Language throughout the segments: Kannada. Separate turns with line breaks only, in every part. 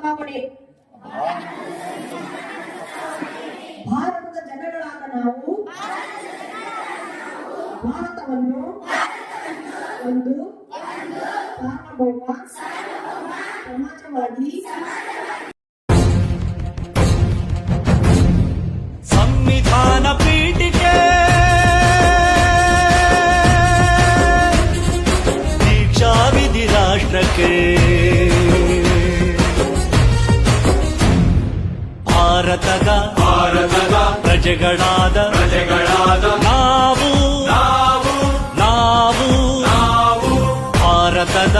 ವರ್ಗಾವಣೆ. ಭಾರತದ ಜನಗಳಾದ ನಾವು ಭಾರತವನ್ನು ಒಂದು ಸಾರ್ವಭೌಮ ಸಮಾಜವಾದಿ
ಸಂವಿಧಾನ ಪೀಠಿಕೆ ದೀಕ್ಷಾ ವಿಧಿ ರಾಷ್ಟ್ರಕ್ಕೆ ಭಾರತದ ಪ್ರಜೆಗಳಾದ ನಾವು ಭಾರತದ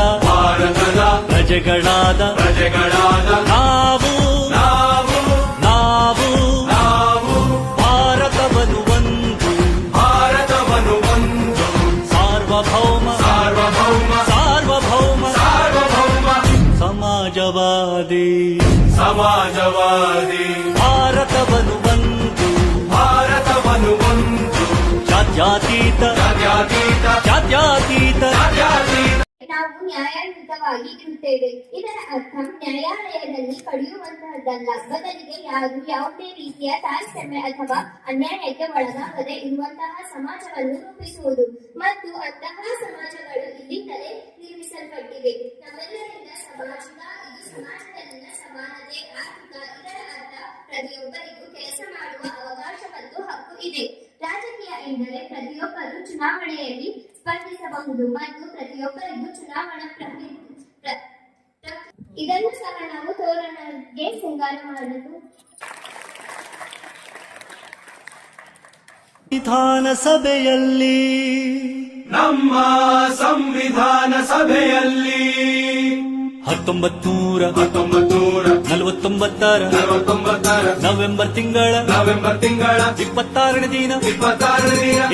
ಪ್ರಜೆಗಳಾದ ನಾವು ಭಾರತವನ್ನು ಒಂದು ಸಾರ್ವಭೌಮ ಸಮಾಜವಾದಿ ಭಾರತವನ್ನು ಒಂದು ಜಾತ್ಯತೀತ
ನಾವು ನ್ಯಾಯಯುತವಾಗಿ ಇರುತ್ತೇವೆ. ಇದರ ಅರ್ಥ ನ್ಯಾಯಾಲಯದಲ್ಲಿ ಪಡೆಯುವಂತಹದ್ದಲ್ಲ, ಬದಲಿಗೆ ಯಾರು ಯಾವುದೇ ರೀತಿಯ ತಾರತಮ್ಯ ಅಥವಾ ಅನ್ಯಾಯಕ್ಕೆ ಒಳಗಾಗದೆ ಇರುವಂತಹ ಸಮಾಜವನ್ನು ರೂಪಿಸುವುದು ಮತ್ತು ಅಂತಹ ಸಮಾಜಗಳು ಇಲ್ಲಿಂದಲೇ ನಿರ್ಮಿಸಲ್ಪಟ್ಟಿವೆ. ನಮ್ಮೆಲ್ಲರಿಂದ ಸಮಾಜದಲ್ಲಿನ ಸಮಾನತೆ ಆರ್ಥಿಕ. ಇದರ ಅರ್ಥ ಪ್ರತಿಯೊಬ್ಬರಿಗೂ ಕೆಲಸ ಮಾಡುವ ಅವಕಾಶ ಮತ್ತು ಹಕ್ಕು ಇದೆ. ರಾಜಕೀಯ ಎಂದರೆ ಪ್ರತಿಯೊಬ್ಬರು ಚುನಾವಣೆಯಲ್ಲಿ ಸ್ಪರ್ಧಿಸಬಹುದು ಮತ್ತು ಪ್ರತಿಯೊಬ್ಬರಿಗೂ ಚುನಾವಣಾ ಇದನ್ನು ಸಹ ನಾವು ತೋರಣಕ್ಕೆ ಶೃಂಗಾರ ಮಾಡಲು
ವಿಧಾನಸಭೆಯಲ್ಲಿ
ನಮ್ಮ ಸಂವಿಧಾನ ಸಭೆಯಲ್ಲಿ
1949 ನವೆಂಬರ್ ತಿಂಗಳ 26ನೇ ದಿನ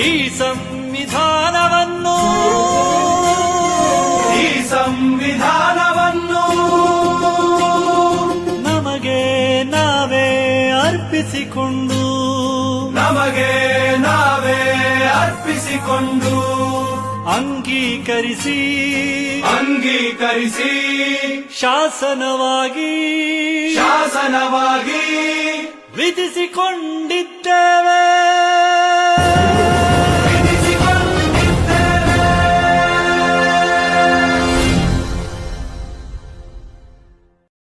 ಈ ಸಂವಿಧಾನವನ್ನು ನಮಗೆ ನಾವೇ ಅರ್ಪಿಸಿಕೊಂಡು ಅಂಗೀಕರಿಸಿ ಶಾಸನವಾಗಿ ವಿಧಿಸಿಕೊಂಡಿದ್ದೇವೆ.